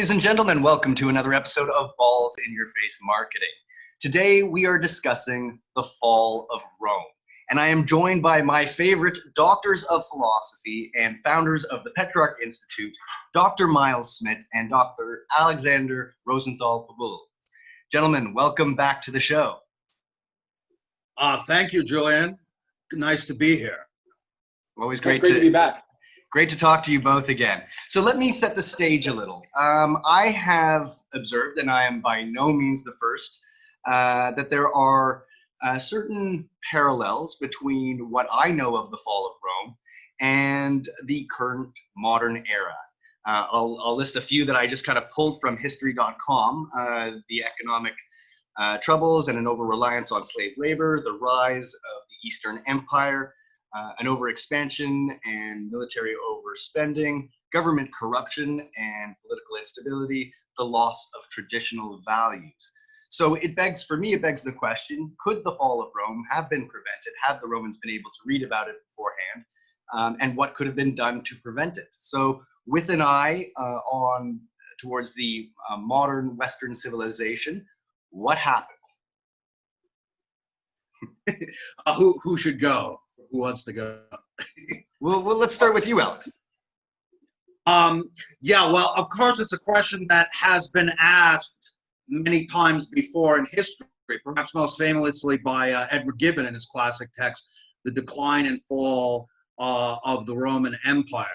Ladies and gentlemen, welcome to another episode of Balls in Your Face Marketing. Today we are discussing the fall of Rome, and I am joined by my favorite doctors of philosophy and founders of the Petrarch Institute, Dr. Miles Smit and Dr. Alexander Rosenthal-Pubúl. Gentlemen, welcome back to the show. Thank you, Julian. Nice to be here. Always It's great to be back. Great to talk to you both again. So let me set the stage a little. I have observed, and I am by no means the first, that there are certain parallels between what I know of the fall of Rome and the current modern era. I'll list a few that I just kind of pulled from history.com, the economic troubles and an over-reliance on slave labor, the rise of the Eastern Empire, an overexpansion and military overspending, government corruption and political instability, the loss of traditional values. So it begs the question, could the fall of Rome have been prevented had the Romans been able to read about it beforehand, and what could have been done to prevent it? So with an eye towards the modern Western civilization, what happened? Who should go? Who wants to go? Well, let's start with you, Alex. Yeah, well, of course, it's a question that has been asked many times before in history, perhaps most famously by Edward Gibbon in his classic text, The Decline and Fall of the Roman Empire.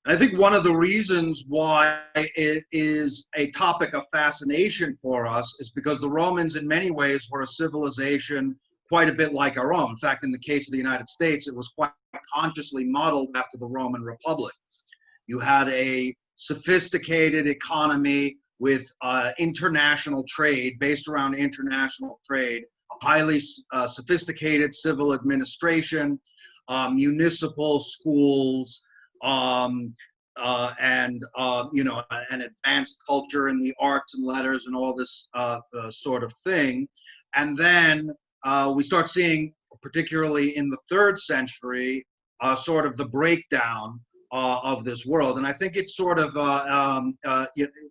And I think one of the reasons why it is a topic of fascination for us is because the Romans, in many ways, were a civilization quite a bit like our own. In fact, in the case of the United States, it was quite consciously modeled after the Roman Republic. You had a sophisticated economy with international trade, based around international trade, a highly sophisticated civil administration, municipal schools, and an advanced culture in the arts and letters and all this sort of thing. And then we start seeing, particularly in the 3rd century, sort of the breakdown of this world. And I think it's sort of,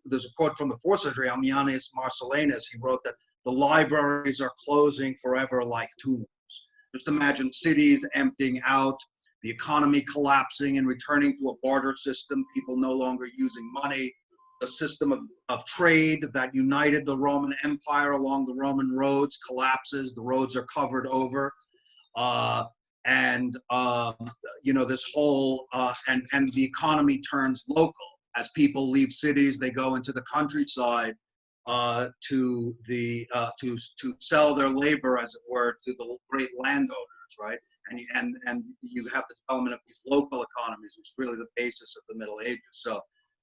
there's a quote from the 4th century, Ammianus Marcellinus. He wrote that the libraries are closing forever like tombs. Just imagine cities emptying out, the economy collapsing and returning to a barter system, people no longer using money. The system of trade that united the Roman Empire along the Roman roads collapses. The roads are covered over, this whole and the economy turns local. As people leave cities, they go into the countryside to sell their labor, as it were, to the great landowners, right? And you have the development of these local economies, which is really the basis of the Middle Ages.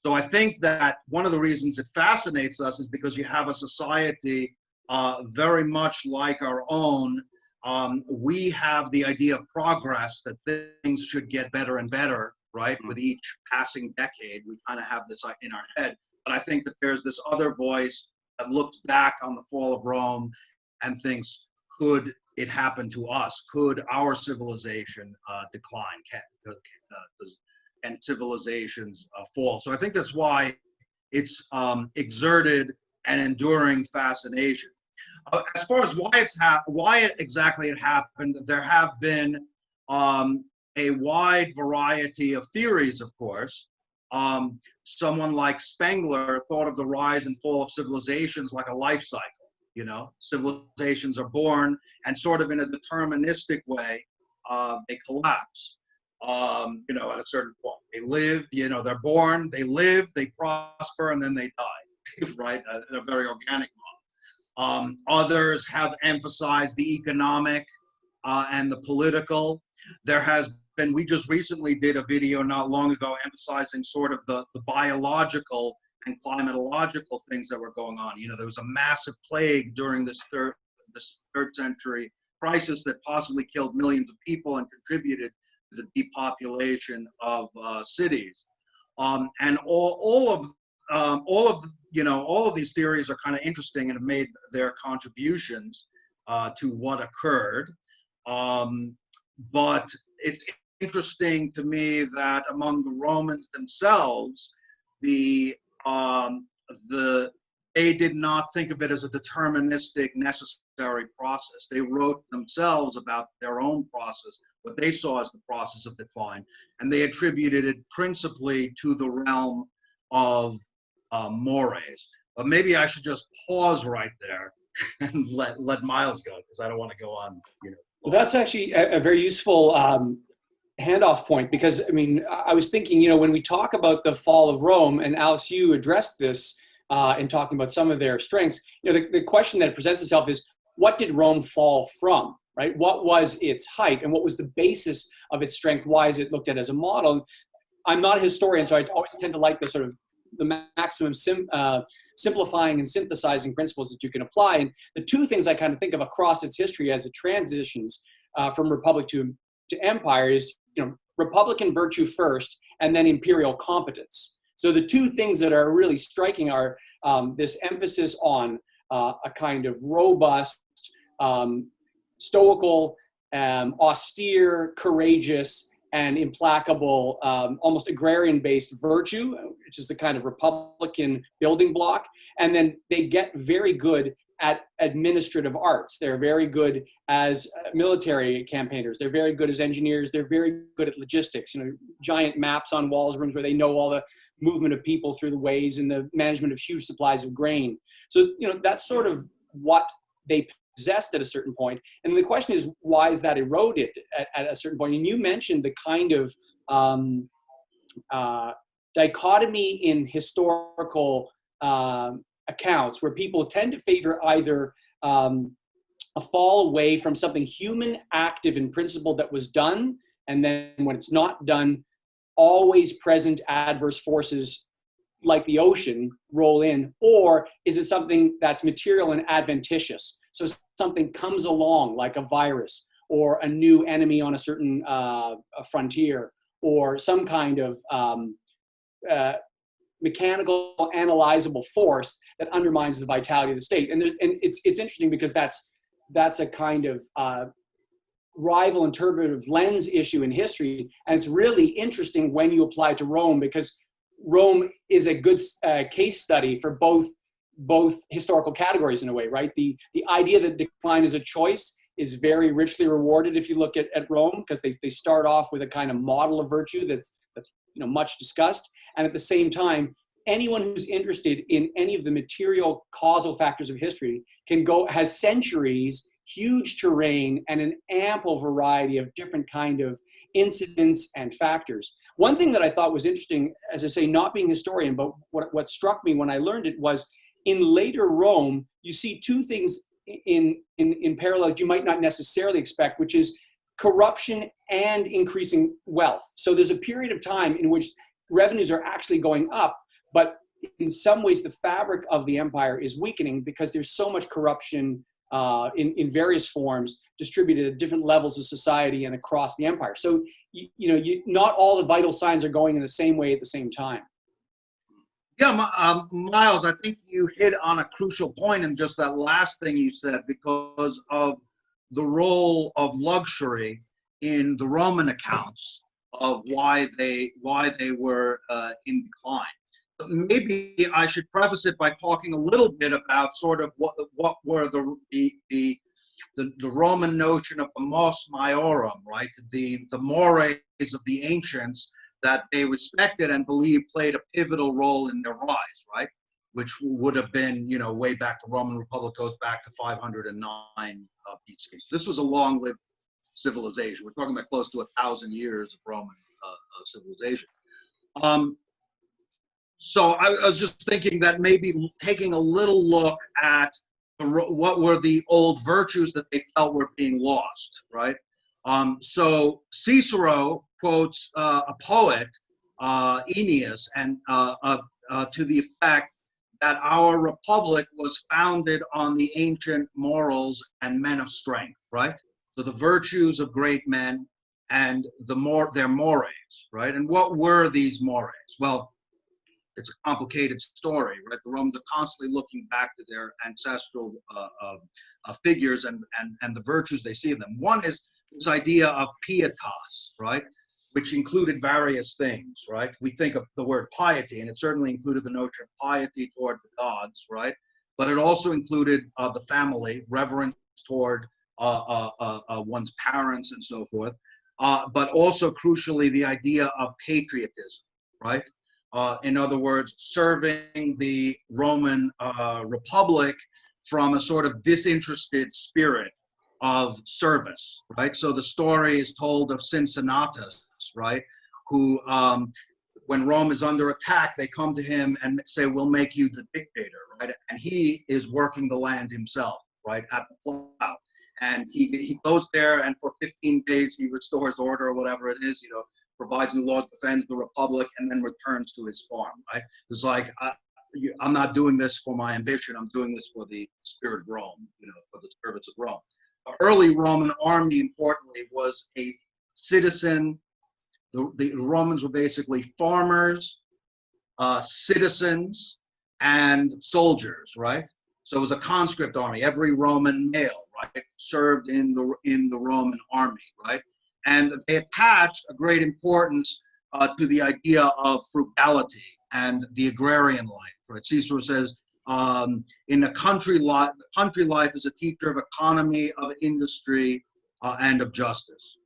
So I think that one of the reasons it fascinates us is because you have a society very much like our own. We have the idea of progress, that things should get better and better, right? With each passing decade, we kind of have this in our head. But I think that there's this other voice that looks back on the fall of Rome and thinks, could it happen to us? Could our civilization decline? And civilizations fall. So I think that's why it's exerted an enduring fascination. As far as why exactly it happened, there have been a wide variety of theories, of course. Someone like Spengler thought of the rise and fall of civilizations like a life cycle. You know, civilizations are born and sort of in a deterministic way, they collapse. At a certain point, they live, they're born, they live, they prosper, and then they die, right? In a very organic model. Others have emphasized the economic and the political. There has been, we just recently did a video not long ago emphasizing sort of the biological and climatological things that were going on. There was a massive plague during this third century crisis that possibly killed millions of people and contributed the depopulation of cities, and all of these theories are kind of interesting and have made their contributions to what occurred. But it's interesting to me that among the Romans themselves, the they did not think of it as a deterministic, necessary process. They wrote themselves about their own process, what they saw as the process of decline, and they attributed it principally to the realm of mores. But maybe I should just pause right there and let Miles go, because I don't want to go on. Well, that's actually a very useful handoff point, because I mean, I was thinking, when we talk about the fall of Rome, and Alex, you addressed this in talking about some of their strengths, the question that presents itself is, what did Rome fall from, right? What was its height, and what was the basis of its strength? Why is it looked at as a model? I'm not a historian, so I always tend to like the sort of the maximum simplifying and synthesizing principles that you can apply. And the two things I kind of think of across its history as it transitions from republic to empire is, republican virtue first, and then imperial competence. So the two things that are really striking are this emphasis on a kind of robust, stoical, austere, courageous, and implacable, almost agrarian-based virtue, which is the kind of republican building block. And then they get very good at administrative arts. They're very good as military campaigners. They're very good as engineers. They're very good at logistics, giant maps on walls, rooms where they know all the movement of people through the ways, and the management of huge supplies of grain. So, that's sort of what they possessed at a certain point. And the question is, why is that eroded at a certain point? And you mentioned the kind of dichotomy in historical accounts, where people tend to favor either a fall away from something human, active, in principle that was done, and then when it's not done, always present adverse forces like the ocean roll in, or is it something that's material and adventitious? So something comes along like a virus, or a new enemy on a certain a frontier, or some kind of mechanical, analyzable force that undermines the vitality of the state. And it's interesting, because that's a kind of rival interpretive lens issue in history, and it's really interesting when you apply it to Rome, because Rome is a good case study for both historical categories in a way, right? The idea that decline is a choice is very richly rewarded if you look at Rome, because they start off with a kind of model of virtue that's much discussed. And at the same time, anyone who's interested in any of the material causal factors of history has centuries, huge terrain, and an ample variety of different kind of incidents and factors. One thing that I thought was interesting, as I say, not being a historian, but what struck me when I learned it was, in later Rome, you see two things in parallel that you might not necessarily expect, which is corruption and increasing wealth. So there's a period of time in which revenues are actually going up, but in some ways the fabric of the empire is weakening, because there's so much corruption in various forms distributed at different levels of society and across the empire. So not all the vital signs are going in the same way at the same time. Yeah, Miles, I think you hit on a crucial point in just that last thing you said, because of the role of luxury in the Roman accounts of why they were in decline. But maybe I should preface it by talking a little bit about sort of what were the Roman notion of the mos maiorum, right? The mores of the ancients that they respected and believed played a pivotal role in their rise, right? Which would have been, way back, the Roman Republic goes back to 509 BC. So this was a long-lived civilization. We're talking about close to 1,000 years of Roman civilization. So I was just thinking that maybe taking a little look at what were the old virtues that they felt were being lost, right? So Cicero quotes a poet, Ennius, and to the effect that our republic was founded on the ancient morals and men of strength, right? So the virtues of great men and their mores, right? And what were these mores? Well, it's a complicated story, right? The Romans are constantly looking back to their ancestral figures and the virtues they see in them. One is this idea of pietas, right? which included various things, right? We think of the word piety, and it certainly included the notion of piety toward the gods, right? But it also included the family, reverence toward one's parents and so forth, but also crucially the idea of patriotism, right? In other words, serving the Roman Republic from a sort of disinterested spirit of service, right? So the story is told of Cincinnatus, right? Who, when Rome is under attack, they come to him and say, "We'll make you the dictator," right? And he is working the land himself, right, at the plow. And he goes there, and for 15 days he restores order or whatever it is, provides new laws, defends the republic, and then returns to his farm, right? It's like, I'm not doing this for my ambition. I'm doing this for the spirit of Rome, for the service of Rome. The early Roman army, importantly, was a citizen. The Romans were basically farmers, citizens, and soldiers, right? So it was a conscript army. Every Roman male, right, served in the Roman army, right? And they attached a great importance to the idea of frugality and the agrarian life. Right? Cicero says, in a country life is a teacher of economy, of industry, and of justice.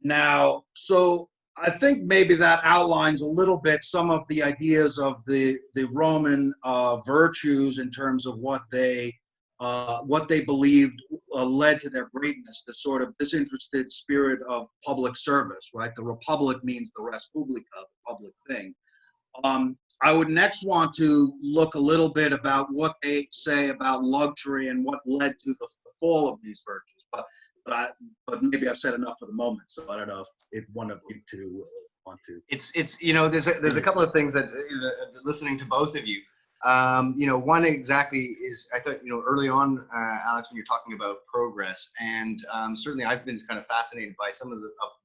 Now, so I think maybe that outlines a little bit some of the ideas of the Roman virtues in terms of what they believed led to their greatness, the sort of disinterested spirit of public service, right? The republic means the res publica, the public thing. I would next want to look a little bit about what they say about luxury and what led to the fall of these virtues. But maybe I've said enough for the moment, so I don't know if one of you two want to. It's there's a couple of things that listening to both of you. One exactly is, I thought, early on, Alex, when you're talking about progress, and certainly I've been kind of fascinated by some of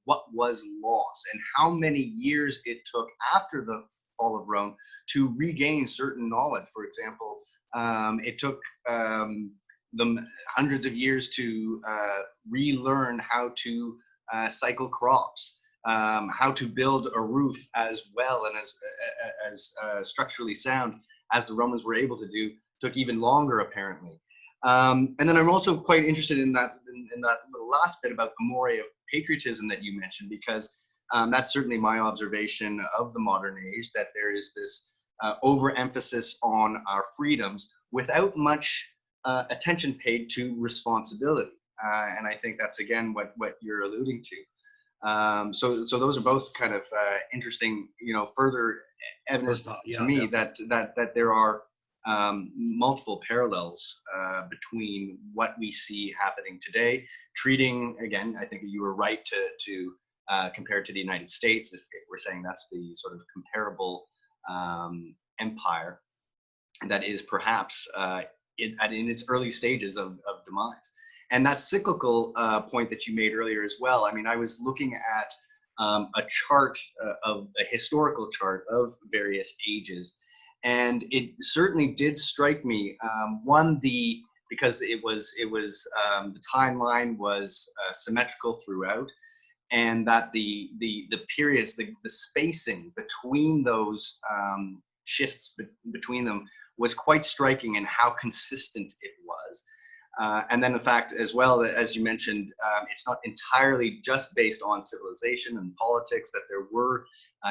what was lost and how many years it took after the fall of Rome to regain certain knowledge. For example, it took them hundreds of years to relearn how to cycle crops, how to build a roof as well and as structurally sound as the Romans were able to do. Took even longer, apparently. And then I'm also quite interested in that little last bit about the mores of patriotism that you mentioned, because that's certainly my observation of the modern age, that there is this overemphasis on our freedoms without much attention paid to responsibility. And I think that's, again, what you're alluding to. So those are both kind of interesting, further evidence to me that there are multiple parallels between what we see happening today, treating, again, I think you were right to compare it to the United States, if we're saying that's the sort of comparable empire that is perhaps in its early stages of demise. And that cyclical point that you made earlier as well. I mean, I was looking at a chart of a historical chart of various ages, and it certainly did strike me. Because it was the timeline was symmetrical throughout, and that the periods, the spacing between those shifts between them was quite striking, and how consistent it was. And then the fact as well that, as you mentioned, it's not entirely just based on civilization and politics, that there were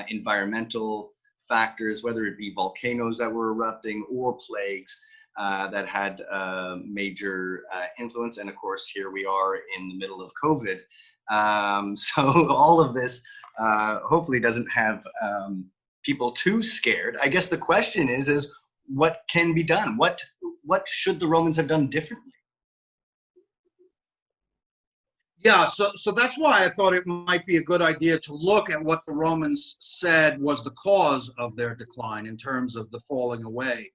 environmental factors, whether it be volcanoes that were erupting or plagues that had major influence. And of course, here we are in the middle of COVID. So all of this hopefully doesn't have people too scared. I guess the question is what can be done? What should the Romans have done differently? Yeah, so that's why I thought it might be a good idea to look at what the Romans said was the cause of their decline in terms of the falling away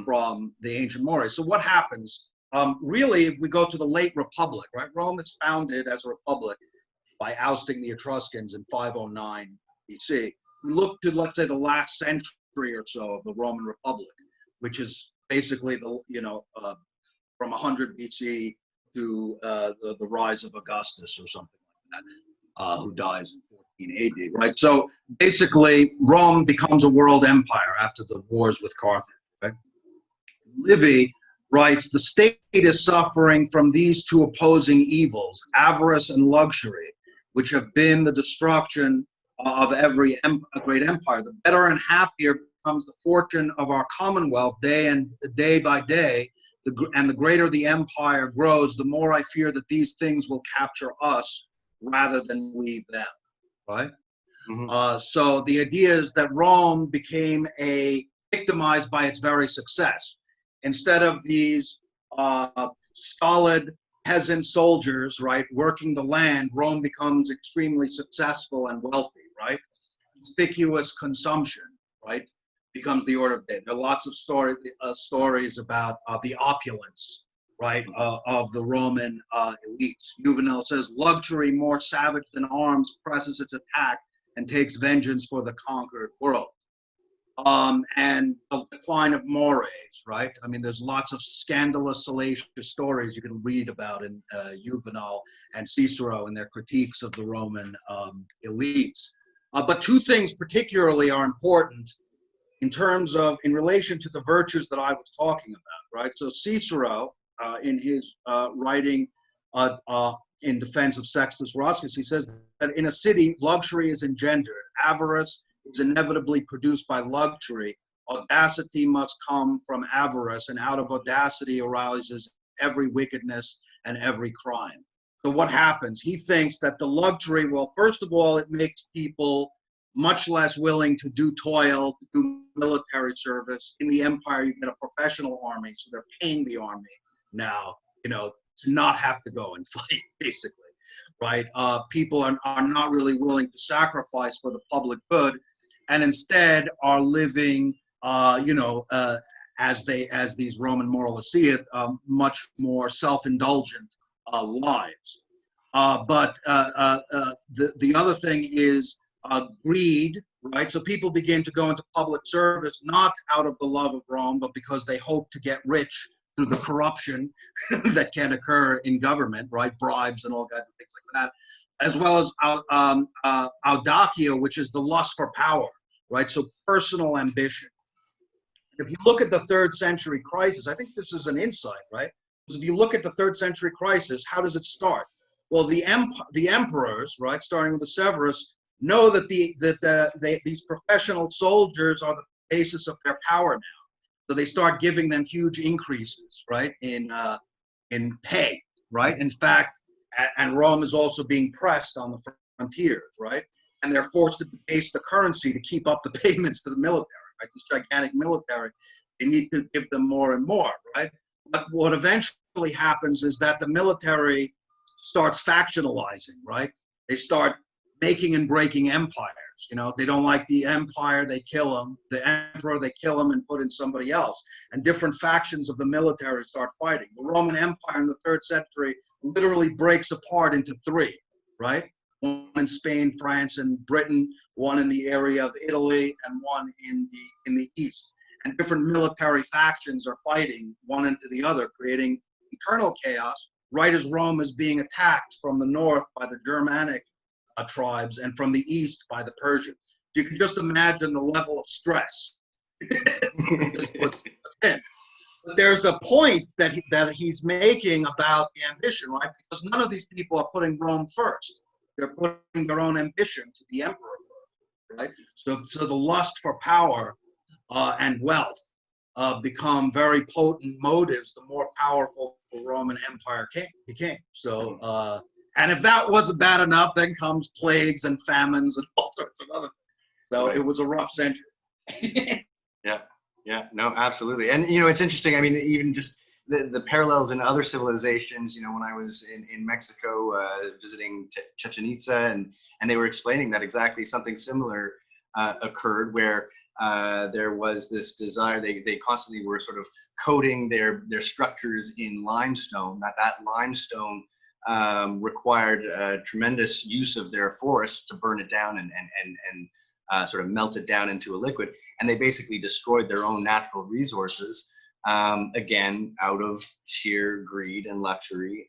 from the ancient mores. So what happens? Really, if we go to the late Republic, right? Rome is founded as a republic by ousting the Etruscans in 509 BC. We look to, let's say, the last century or so of the Roman Republic, which is basically from 100 BC to the rise of Augustus or something like that. who dies in 14 AD, right? So basically, Rome becomes a world empire after the wars with Carthage, right? Livy writes, the state is suffering from these two opposing evils, avarice and luxury, which have been the destruction of every great empire. The better and happier becomes the fortune of our commonwealth day by day, and the greater the empire grows, the more I fear that these things will capture us rather than we them, right? Mm-hmm. So the idea is that Rome became victimized by its very success. Instead of these stolid peasant soldiers, right, working the land, Rome becomes extremely successful and wealthy, right? Conspicuous consumption, right, becomes the order of the day. There are lots of stories about the opulence, right, of the Roman elites. Juvenal says, luxury more savage than arms presses its attack and takes vengeance for the conquered world. And the decline of mores, right? I mean, there's lots of scandalous, salacious stories you can read about in Juvenal and Cicero in their critiques of the Roman elites. But two things particularly are important in relation to the virtues that I was talking about, right? So Cicero, in his writing in defense of Sextus Roscius, he says that in a city, luxury is engendered, avarice is inevitably produced by luxury. Audacity must come from avarice, and out of audacity arises every wickedness and every crime. So what happens? He thinks that the luxury, well, first of all, it makes people much less willing to do toil, to do military service. In the empire, you get a professional army, so they're paying the army now, to not have to go and fight, basically, right? People are not really willing to sacrifice for the public good, and instead are living, as these Roman moralists see it, much more self-indulgent lives. But the other thing is greed, right? So people begin to go into public service not out of the love of Rome, but because they hope to get rich through the corruption that can occur in government, right? Bribes and all kinds of things like that, as well as audacia, which is the lust for power, right? So personal ambition. If you look at the 3rd century crisis, I think this is an insight, right? Because if you look at the 3rd century crisis, how does it start? Well, the emperors, right, starting with the Severus, know that these professional soldiers are the basis of their power now. So they start giving them huge increases, right, in pay, right? In fact, and Rome is also being pressed on the frontiers, right? And they're forced to debase the currency to keep up the payments to the military, right? This gigantic military, they need to give them more and more, right? But what eventually happens is that the military starts factionalizing, right? They start making and breaking empires. They don't like the empire, they kill him. The emperor, they kill him and put in somebody else. And different factions of the military start fighting. The Roman Empire in the 3rd century literally breaks apart into 3, right? One in Spain, France, and Britain, one in the area of Italy, and one in the east. And different military factions are fighting one into the other, creating eternal chaos, right as Rome is being attacked from the north by the Germanic tribes and from the east by the Persians. You can just imagine the level of stress. But there's a point that he's making about the ambition, right? Because none of these people are putting Rome first. They're putting their own ambition to the emperor first, right? So the lust for power and wealth become very potent motives the more powerful the Roman Empire became. So, and if that wasn't bad enough, then comes plagues and famines and all sorts of other things. So It was a rough century. Yeah, no, absolutely. And, it's interesting. I mean, even just the parallels in other civilizations, when I was in Mexico visiting Chichen Itza, and they were explaining that exactly something similar occurred where there was this desire, they constantly were sort of coating their structures in limestone, that limestone required tremendous use of their forests to burn it down and sort of melt it down into a liquid. And they basically destroyed their own natural resources, again, out of sheer greed and luxury.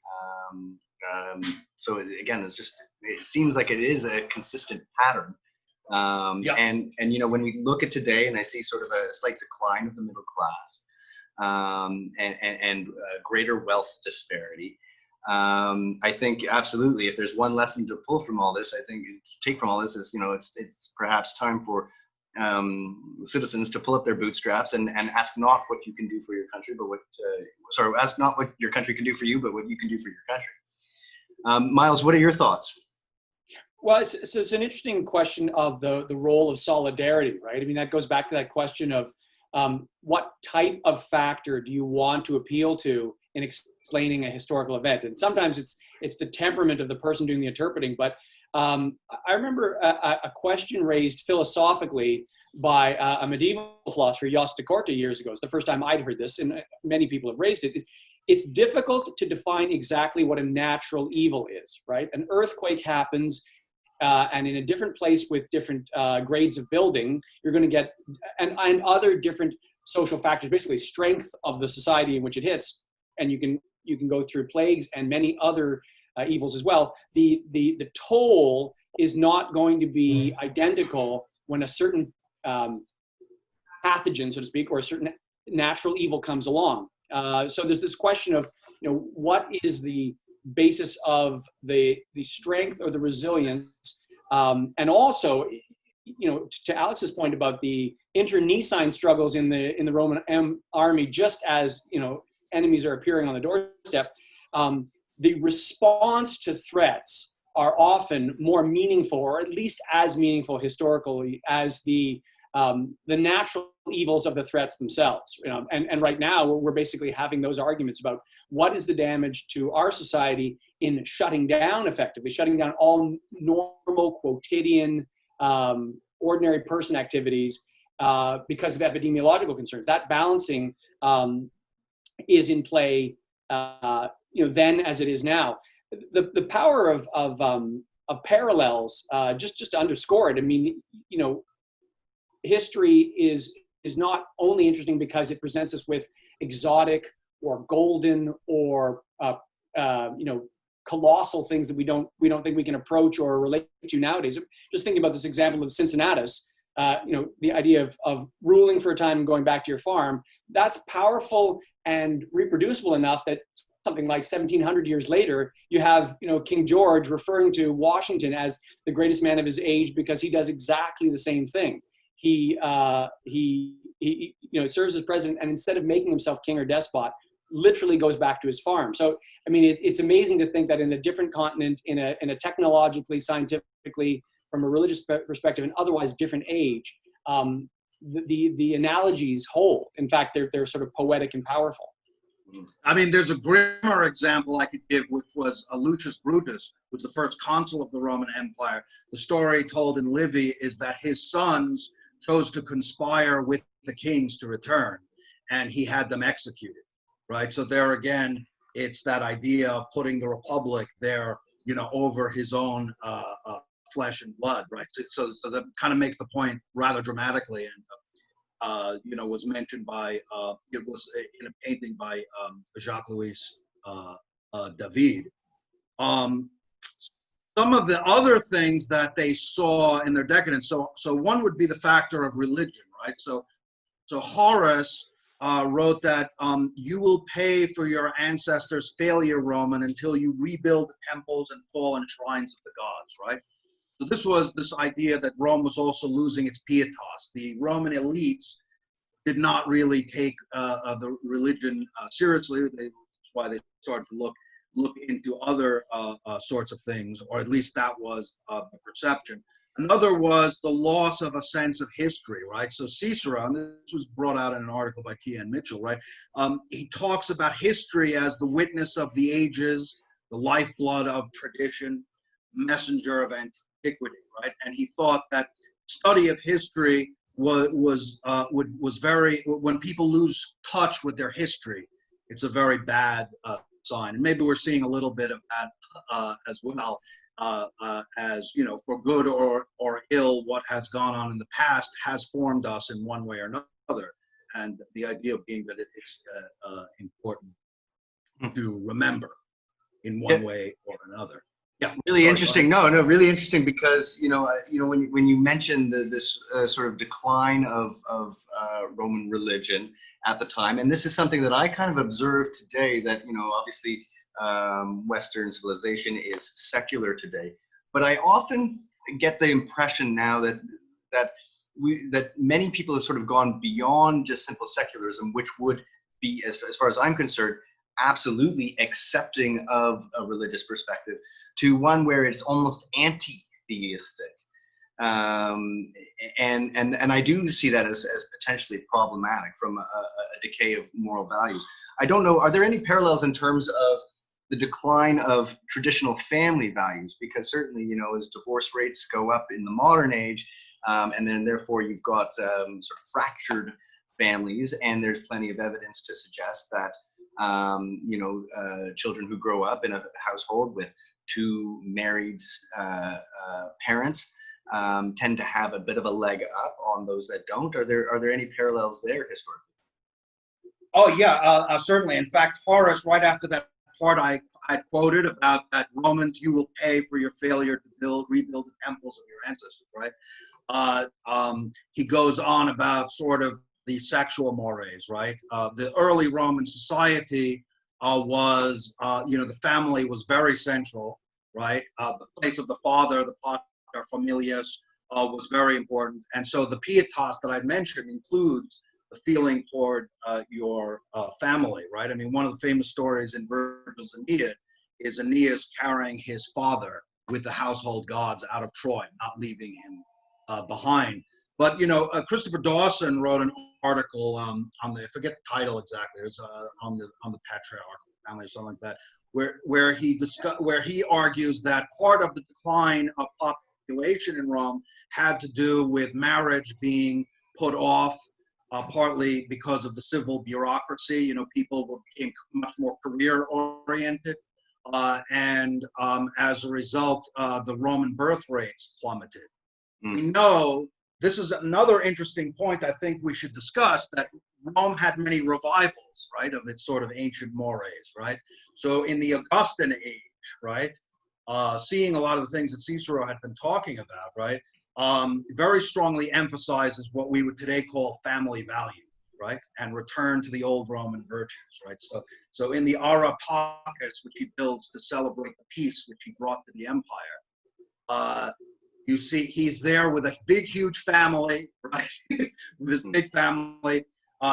So again, it seems like it is a consistent pattern. Yeah. And when we look at today, and I see sort of a slight decline of the middle class, and greater wealth disparity. I think absolutely, if there's one lesson to pull from all this, I think take from all this is, it's perhaps time for citizens to pull up their bootstraps and ask not what you can do for your country, but ask not what your country can do for you, but what you can do for your country. Miles, what are your thoughts? Well, so it's an interesting question of the role of solidarity, right? I mean, that goes back to that question of what type of factor do you want to appeal to in explaining a historical event? And sometimes it's the temperament of the person doing the interpreting. But I remember a question raised philosophically by a medieval philosopher, Jos de Korte, years ago. It's the first time I'd heard this, and many people have raised it. It's difficult to define exactly what a natural evil is, right? An earthquake happens, and in a different place with different grades of building, you're going to get, and other different social factors, basically strength of the society in which it hits, and you can go through plagues and many other evils as well. The toll is not going to be identical when a certain pathogen, so to speak, or a certain natural evil comes along. So there's this question of, what is the basis of the strength or the resilience, and also, to Alex's point about the internecine struggles in the Roman army, just as enemies are appearing on the doorstep, the response to threats are often more meaningful, or at least as meaningful historically, as the natural evils of the threats themselves. And right now we're basically having those arguments about what is the damage to our society in shutting down all normal quotidian ordinary person activities because of epidemiological concerns. That balancing is in play then as it is now. The power of parallels, just to underscore it. I mean, history is not only interesting because it presents us with exotic or golden or colossal things that we don't think we can approach or relate to nowadays. Just thinking about this example of Cincinnatus, the idea of ruling for a time and going back to your farm, that's powerful and reproducible enough that something like 1700 years later, you have King George referring to Washington as the greatest man of his age because he does exactly the same thing. He serves as president, and instead of making himself king or despot, literally goes back to his farm. So, I mean, it's amazing to think that in a different continent, in a technologically, scientifically, from a religious perspective, and otherwise different age, the analogies hold. In fact, they're sort of poetic and powerful. I mean, there's a grimmer example I could give, which was Lucius Brutus, who was the first consul of the Roman Empire. The story told in Livy is that his sons chose to conspire with the kings to return, and he had them executed, right? So there again, it's that idea of putting the republic there, over his own flesh and blood, right? So that kind of makes the point rather dramatically, and was mentioned by, it was in a painting by Jacques-Louis David. Some of the other things that they saw in their decadence, so one would be the factor of religion, right? So Horace wrote that you will pay for your ancestors' failure, Roman, until you rebuild the temples and fallen shrines of the gods, right? So this was this idea that Rome was also losing its pietas. The Roman elites did not really take the religion seriously. That's why they started to look into other sorts of things, or at least that was the perception. Another was the loss of a sense of history, right? So Cicero, and this was brought out in an article by T.N. Mitchell, right? He talks about history as the witness of the ages, the lifeblood of tradition, messenger of antiquity, right? And he thought that study of history was very, when people lose touch with their history, it's a very bad sign. And maybe we're seeing a little bit of that as well, as for good or ill, what has gone on in the past has formed us in one way or another. And the idea being that it's important to remember. in one way or another. Yeah, really sorry, interesting. No, really interesting because when you mentioned this sort of decline of Roman religion at the time, and this is something that I kind of observed today. That obviously Western civilization is secular today, but I often get the impression now that many people have sort of gone beyond just simple secularism, which would be, as far as I'm concerned, absolutely accepting of a religious perspective, to one where it's almost anti-theistic. And I do see that as potentially problematic from a decay of moral values. I don't know, are there any parallels in terms of the decline of traditional family values? Because certainly, as divorce rates go up in the modern age, and then therefore you've got sort of fractured families, and there's plenty of evidence to suggest that children who grow up in a household with two married parents tend to have a bit of a leg up on those that don't. Are there any parallels there historically? Oh yeah, certainly. In fact, Horace, right after that part I quoted about that Romans, you will pay for your failure to rebuild the temples of your ancestors, right? He goes on about sort of the sexual mores, right? The early Roman society was, the family was very central, right? The place of the father, the pater familias, was very important. And so the pietas that I mentioned includes the feeling toward your family, right? I mean, one of the famous stories in Virgil's Aeneid is Aeneas carrying his father with the household gods out of Troy, not leaving him behind. But Christopher Dawson wrote an article on the, I forget the title exactly, it was on the patriarchal family or something like that, where he argues that part of the decline of population in Rome had to do with marriage being put off, partly because of the civil bureaucracy. People became much more career oriented, and as a result, the Roman birth rates plummeted. We know, this is another interesting point I think we should discuss, that Rome had many revivals, right, of its sort of ancient mores, right? So in the Augustan age, right, seeing a lot of the things that Cicero had been talking about, right, very strongly emphasizes what we would today call family value, right, and return to the old Roman virtues, right? So in the Ara Pacis, which he builds to celebrate the peace which he brought to the empire, you see he's there with a big, huge family, right? With this big family.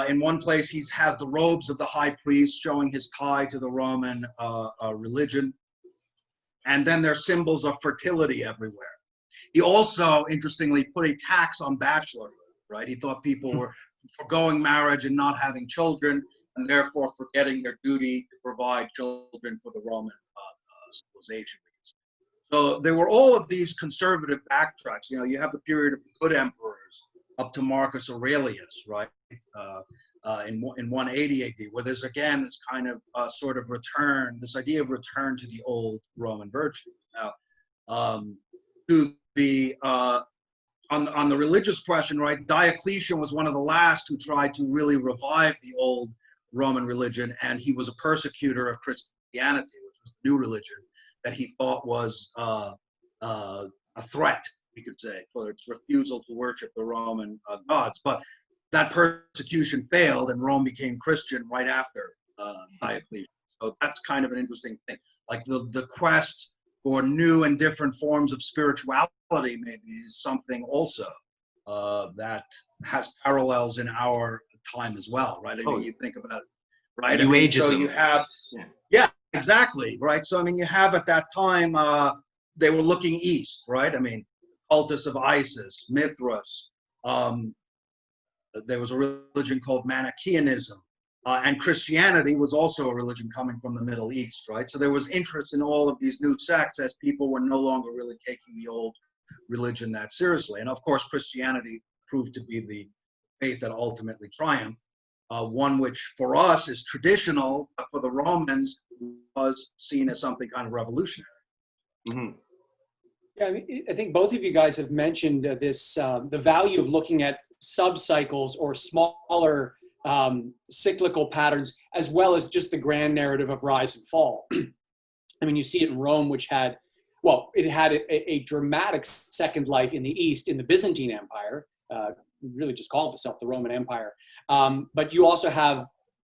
In one place, he has the robes of the high priest showing his tie to the Roman religion. And then there's symbols of fertility everywhere. He also, interestingly, put a tax on bachelorhood, right? He thought people were forgoing marriage and not having children, and therefore forgetting their duty to provide children for the Roman civilization. So there were all of these conservative backtracks. You have the period of the good emperors up to Marcus Aurelius, right? In 180 AD, where there's again this kind of sort of return, this idea of return to the old Roman virtue. Now, to the on the religious question, right? Diocletian was one of the last who tried to really revive the old Roman religion, and he was a persecutor of Christianity, which was the new religion that he thought was a threat, we could say, for its refusal to worship the Roman gods. But that persecution failed, and Rome became Christian right after Diocletian. So that's kind of an interesting thing. Like the quest for new and different forms of spirituality maybe is something also that has parallels in our time as well, right? I mean, you think about it, right? New Ageism. So you have, yeah, exactly, right? So I mean, you have at that time, they were looking east, right? I mean, cultus of Isis, Mithras. There was a religion called Manichaeanism, and Christianity was also a religion coming from the Middle East, right? So there was interest in all of these new sects as people were no longer really taking the old religion that seriously. And of course, Christianity proved to be the faith that ultimately triumphed, one which for us is traditional, but for the Romans was seen as something kind of revolutionary. Mm-hmm. Yeah, I think both of you guys have mentioned this, the value of looking at sub-cycles or smaller cyclical patterns, as well as just the grand narrative of rise and fall. I mean, you see it in Rome, which had, well, it had a dramatic second life in the East, in the Byzantine Empire, really just called itself the Roman Empire. But you also have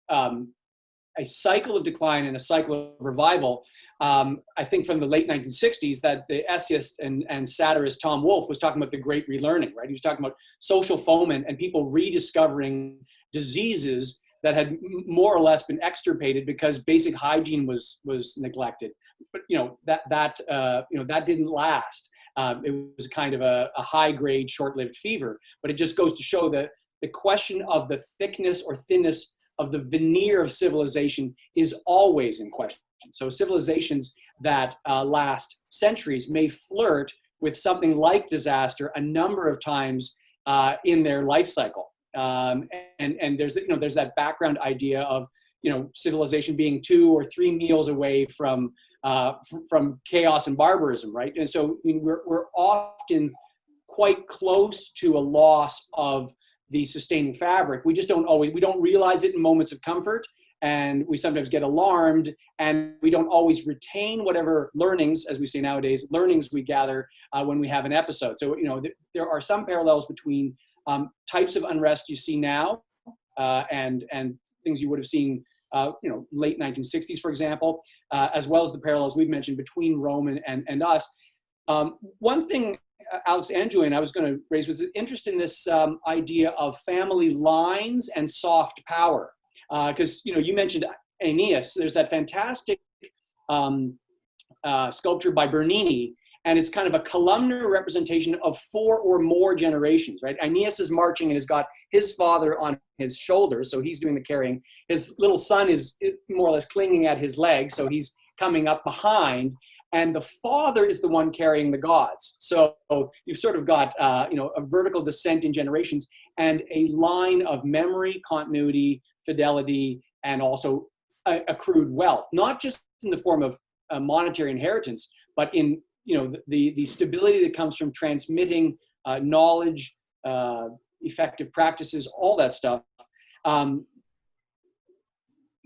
a cycle of decline and a cycle of revival. I think from the late 1960s that the essayist and satirist Tom Wolfe was talking about the Great Relearning, right? He was talking about social foment and people rediscovering diseases that had more or less been extirpated because basic hygiene was neglected. But that didn't last. It was kind of a high-grade, short-lived fever. But it just goes to show that the question of the thickness or thinness of the veneer of civilization is always in question. So civilizations that last centuries may flirt with something like disaster a number of times in their life cycle. And there's that background idea of civilization being 2 or 3 meals away from chaos and barbarism, right? And so we're often quite close to a loss of the sustaining fabric. We just we don't realize it in moments of comfort, and we sometimes get alarmed, and we don't always retain whatever learnings, as we say nowadays, learnings we gather when we have an episode. So there are some parallels between types of unrest you see now and things you would have seen late 1960s, for example, as well as the parallels we've mentioned between Rome and us. One thing, Alex and Julian, I was going to raise was interest in this idea of family lines and soft power. Because, you mentioned Aeneas. There's that fantastic sculpture by Bernini, and it's kind of a columnar representation of 4 or more generations, right? Aeneas is marching and has got his father on his shoulders, so he's doing the carrying. His little son is more or less clinging at his legs, so he's coming up behind. And the father is the one carrying the gods. So you've sort of got, a vertical descent in generations and a line of memory, continuity, fidelity, and also accrued wealth, not just in the form of monetary inheritance, but in, the stability that comes from transmitting knowledge, effective practices, all that stuff.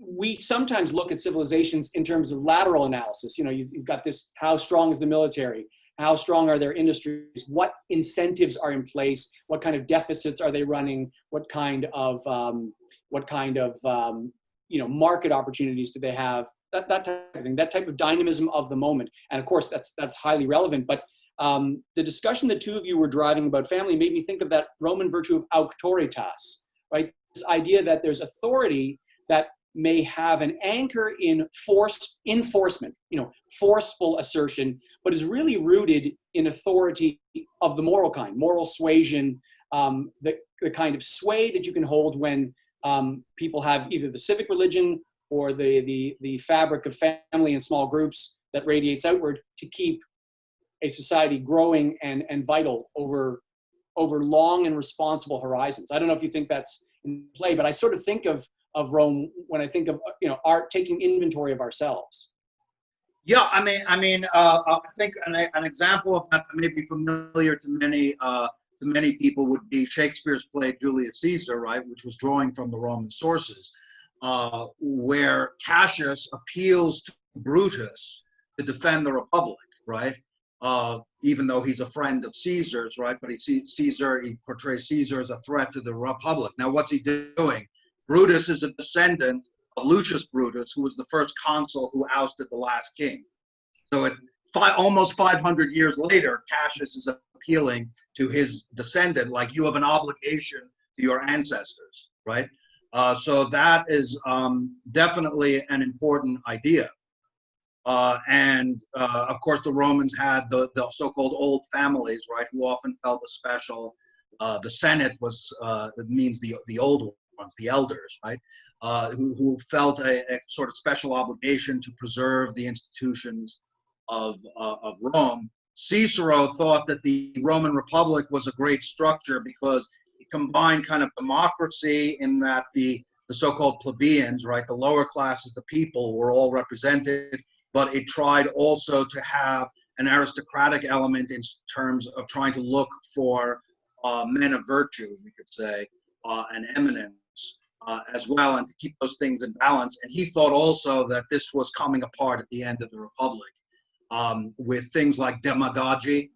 We sometimes look at civilizations in terms of lateral analysis. You've got this: how strong is the military? How strong are their industries? What incentives are in place? What kind of deficits are they running? What kind of market opportunities do they have? That type of thing. That type of dynamism of the moment. And of course, that's highly relevant. But the discussion the two of you were driving about family made me think of that Roman virtue of auctoritas, right? This idea that there's authority that may have an anchor in enforcement, forceful assertion, but is really rooted in authority of the moral kind, moral suasion, the kind of sway that you can hold when people have either the civic religion or the fabric of family and small groups that radiates outward to keep a society growing and vital over long and responsible horizons. I don't know if you think that's in play, but I sort of think of Rome when I think of art taking inventory of ourselves. Yeah, I think an example of that may be familiar to many people would be Shakespeare's play Julius Caesar, right, which was drawing from the Roman sources, where Cassius appeals to Brutus to defend the Republic, right? Even though he's a friend of Caesar's, right? But he portrays Caesar as a threat to the Republic. Now, what's he doing? Brutus is a descendant of Lucius Brutus, who was the first consul who ousted the last king. So almost 500 years later, Cassius is appealing to his descendant, like, you have an obligation to your ancestors, right? So that is definitely an important idea. And of course, the Romans had the so-called old families, right, who often felt a special. The Senate it means the old ones, the elders, right, who felt a sort of special obligation to preserve the institutions of Rome. Cicero thought that the Roman Republic was a great structure because it combined kind of democracy in that the so-called plebeians, right, the lower classes, the people, were all represented, but it tried also to have an aristocratic element in terms of trying to look for men of virtue, we could say, and eminence. as well, and to keep those things in balance. And he thought also that this was coming apart at the end of the Republic, with things like demagogy,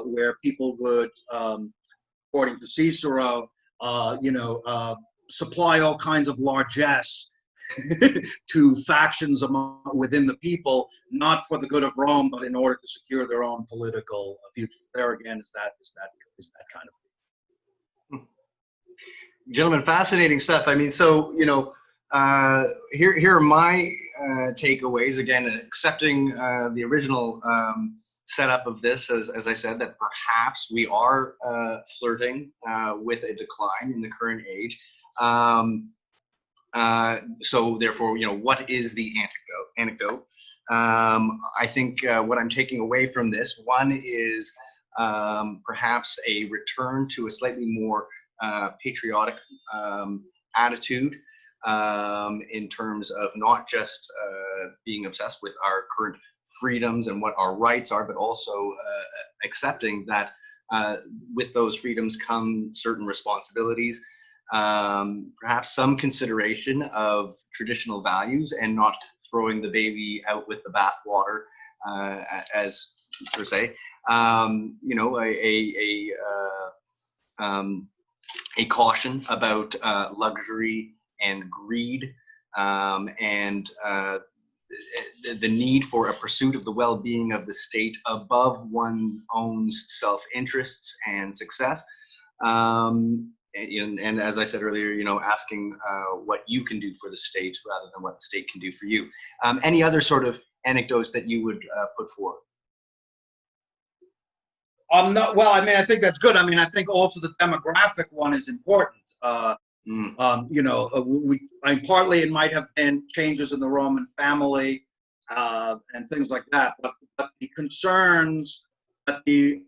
where people would, according to Cicero, supply all kinds of largesse to factions within the people, not for the good of Rome, but in order to secure their own political future. There again is that kind of thing. Gentlemen, fascinating stuff. I mean, so here are my takeaways. Again, accepting the original setup of this, as I said, that perhaps we are flirting with a decline in the current age. So therefore, what is the anecdote? I think what I'm taking away from this, one is perhaps a return to a slightly more patriotic attitude in terms of not just being obsessed with our current freedoms and what our rights are, but also accepting that with those freedoms come certain responsibilities. Perhaps some consideration of traditional values and not throwing the baby out with the bathwater, as per se. A caution about luxury and greed, and the need for a pursuit of the well-being of the state above one's own self-interests and success. And as I said earlier, asking what you can do for the state rather than what the state can do for you. Any other sort of anecdotes that you would put forward? Well, I mean, I think that's good. I mean, I think also the demographic one is important. Partly it might have been changes in the Roman family and things like that, but the concerns that in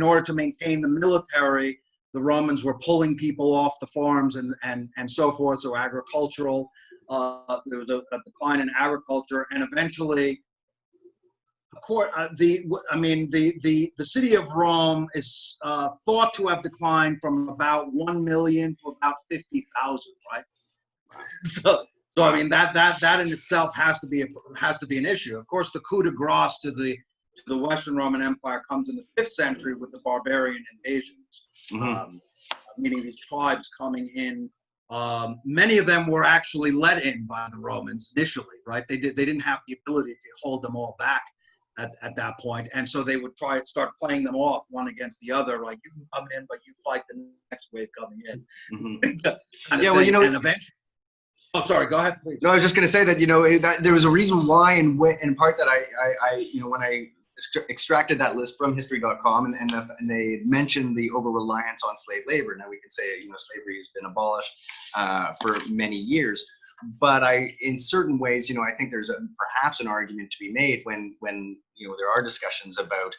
order to maintain the military, the Romans were pulling people off the farms and so forth. So agricultural, there was a decline in agriculture, and eventually, the city of Rome is thought to have declined from about 1 million to about 50,000, right? So I mean that in itself has to be an issue. Of course, the coup de grace to the Western Roman Empire comes in the 5th century with the barbarian invasions, meaning these tribes coming in. Many of them were actually let in by the Romans initially, right? They didn't have the ability to hold them all back at that point, and so they would start playing them off one against the other, like you can come in, but you fight the next wave coming in. And eventually. Oh, sorry. Go ahead, please. No, I was just going to say that that there was a reason why, in part, that I when I extracted that list from history.com, and they mentioned the over-reliance on slave labor. Now we can say slavery has been abolished for many years, but in certain ways, I think there's perhaps an argument to be made when there are discussions about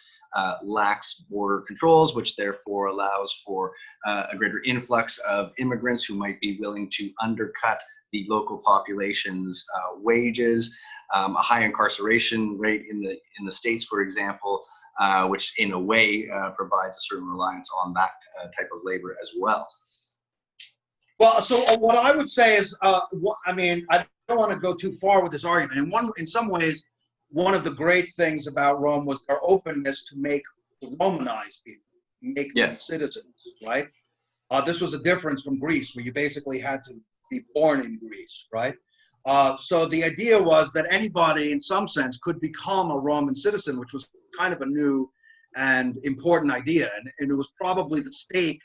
lax border controls, which therefore allows for a greater influx of immigrants who might be willing to undercut the local population's wages, a high incarceration rate in the States, for example, which in a way provides a certain reliance on that type of labor as well. Well, so what I would say is, I don't want to go too far with this argument. In some ways, one of the great things about Rome was their openness to make Romanized people, make them citizens, right? This was a difference from Greece, where you basically had to be born in Greece, right? So the idea was that anybody, in some sense, could become a Roman citizen, which was kind of a new and important idea. And it was probably the stake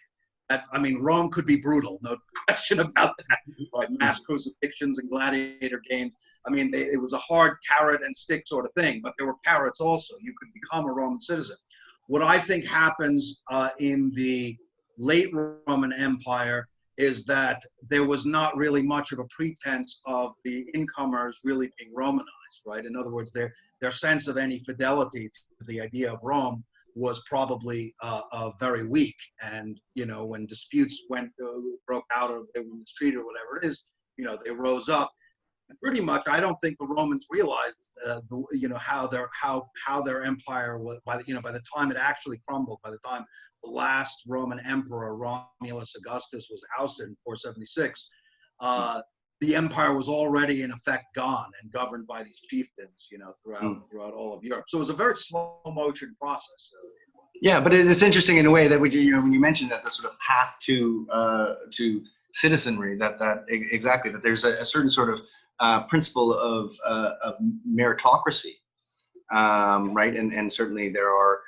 that, Rome could be brutal, no question about that. Like mass crucifixions and gladiator games. It was a hard carrot and stick sort of thing, but there were carrots also. You could become a Roman citizen. What I think happens in the late Roman Empire is that there was not really much of a pretense of the incomers really being Romanized, right? In other words, their sense of any fidelity to the idea of Rome was probably very weak. And, when disputes broke out, or they were mistreated or whatever it is, they rose up. pretty much, I don't think the Romans realized, how their empire was by the time it actually crumbled, by the time the last Roman emperor Romulus Augustus was ousted in 476, the empire was already in effect gone and governed by these chieftains, throughout all of Europe. So it was a very slow motion process. Yeah, but it's interesting in a way that when you mentioned that the sort of path to citizenry, exactly that there's a certain sort of principle of meritocracy, right? And certainly there are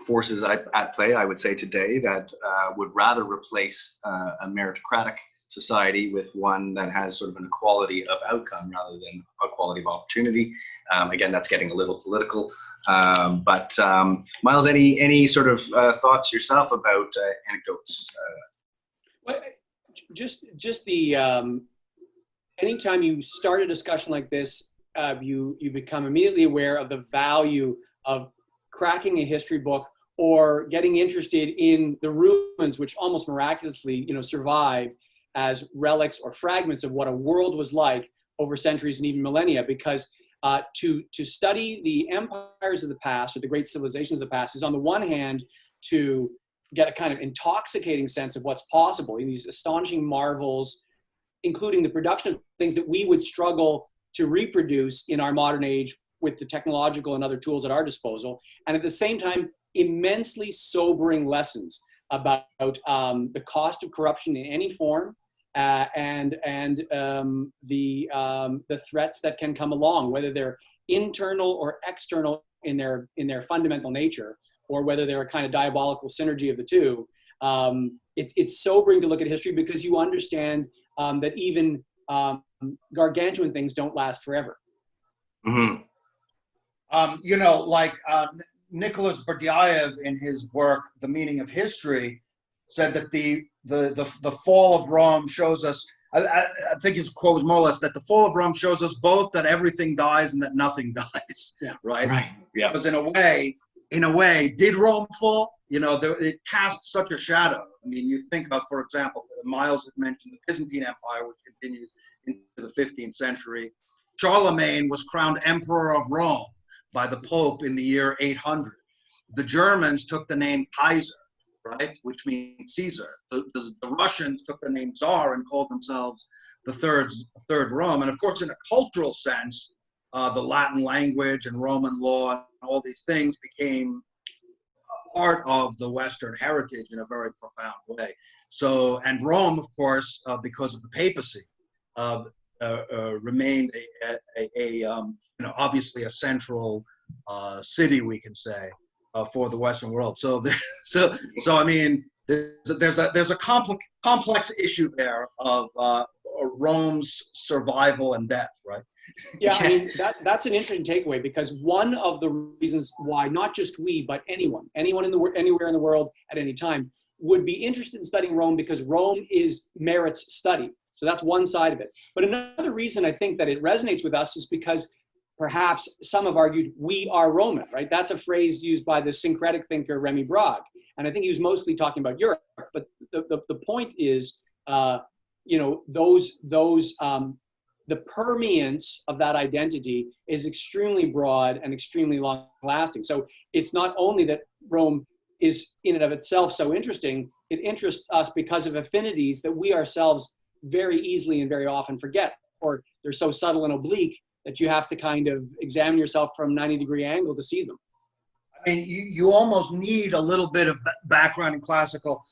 forces at play, I would say today, that would rather replace a meritocratic society with one that has sort of an equality of outcome rather than equality of opportunity. Again, that's getting a little political. But Miles, any sort of thoughts yourself about anecdotes? Well, just the anytime you start a discussion like this, you become immediately aware of the value of cracking a history book or getting interested in the ruins, which almost miraculously, survive as relics or fragments of what a world was like over centuries and even millennia. Because to study the empires of the past or the great civilizations of the past is, on the one hand, to get a kind of intoxicating sense of what's possible in these astonishing marvels, including the production of things that we would struggle to reproduce in our modern age with the technological and other tools at our disposal. And at the same time, immensely sobering lessons about the cost of corruption in any form, and the threats that can come along, whether they're internal or external in their fundamental nature, or whether they're a kind of diabolical synergy of the two. It's sobering to look at history because you understand that even gargantuan things don't last forever. Mm-hmm. Nicholas Berdyaev, in his work *The Meaning of History*, said that the fall of Rome shows us. I think his quote was more or less that the fall of Rome shows us both that everything dies and that nothing dies. Yeah. Right. Right. Yeah. Because in a way, did Rome fall? It casts such a shadow. I mean, you think of, for example, Miles had mentioned the Byzantine Empire, which continues into the 15th century. Charlemagne was crowned Emperor of Rome by the Pope in the year 800. The Germans took the name Kaiser, right, which means Caesar. The Russians took the name Tsar and called themselves the third Rome. And of course, in a cultural sense, the Latin language and Roman law and all these things became a part of the Western heritage in a very profound way. So, and Rome, of course, because of the papacy, remained obviously a central city, we can say, for the Western world. So I mean, there's a complex issue there of Rome's survival and death, right? Yeah, I mean, that's an interesting takeaway, because one of the reasons why not just we, but anyone anywhere in the world at any time would be interested in studying Rome, because Rome merits study. So that's one side of it. But another reason I think that it resonates with us is because perhaps some have argued we are Roman, right? That's a phrase used by the syncretic thinker Remy Brague. And I think he was mostly talking about Europe. But the point is, the permeance of that identity is extremely broad and extremely long lasting. So it's not only that Rome is in and of itself so interesting, it interests us because of affinities that we ourselves very easily and very often forget, or they're so subtle and oblique that you have to kind of examine yourself from 90-degree angle to see them. I mean, you almost need a little bit of background in classical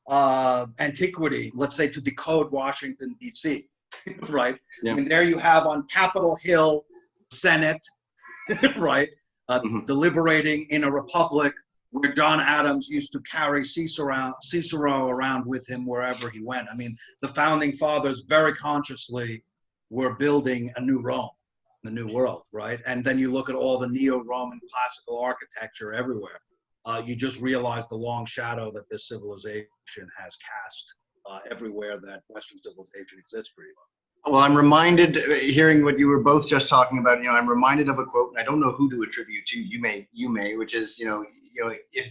antiquity, let's say, to decode Washington, D.C., right? Yeah. I mean, there you have on Capitol Hill, Senate, right? Deliberating in a republic where John Adams used to carry Cicero around with him wherever he went. I mean, the founding fathers very consciously were building a new Rome, the new world, right? And then you look at all the neo-Roman classical architecture everywhere. You just realize the long shadow that this civilization has cast everywhere that Western civilization exists, pretty much. Well, I'm reminded, hearing what you were both just talking about, I'm reminded of a quote, and I don't know who to attribute to, you may, which is,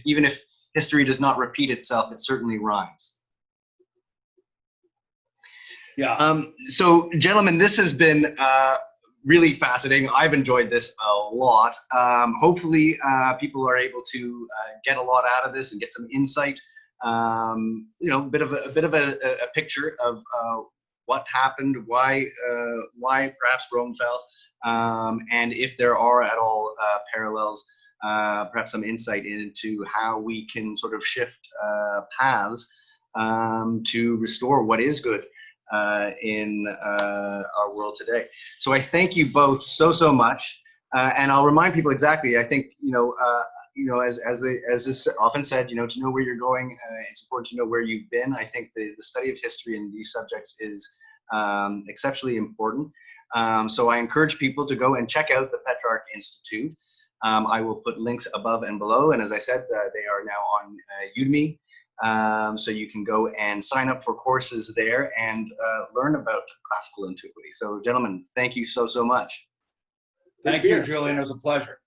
even if history does not repeat itself, it certainly rhymes. Yeah. So, gentlemen, this has been really fascinating. I've enjoyed this a lot. Hopefully, people are able to get a lot out of this and get some insight. You know, a bit of a picture of what happened, why perhaps Rome fell, and if there are at all parallels. Perhaps some insight into how we can sort of shift paths to restore what is good in our world today. So I thank you both so much, and I'll remind people exactly. I think as is often said, to know where you're going, it's important to know where you've been. I think the study of history in these subjects is exceptionally important. So I encourage people to go and check out the Petrarch Institute. I will put links above and below, and as I said, they are now on UDEMY. So you can go and sign up for courses there and learn about classical antiquity. So, gentlemen, thank you so much. Thank you, Julian. It was a pleasure.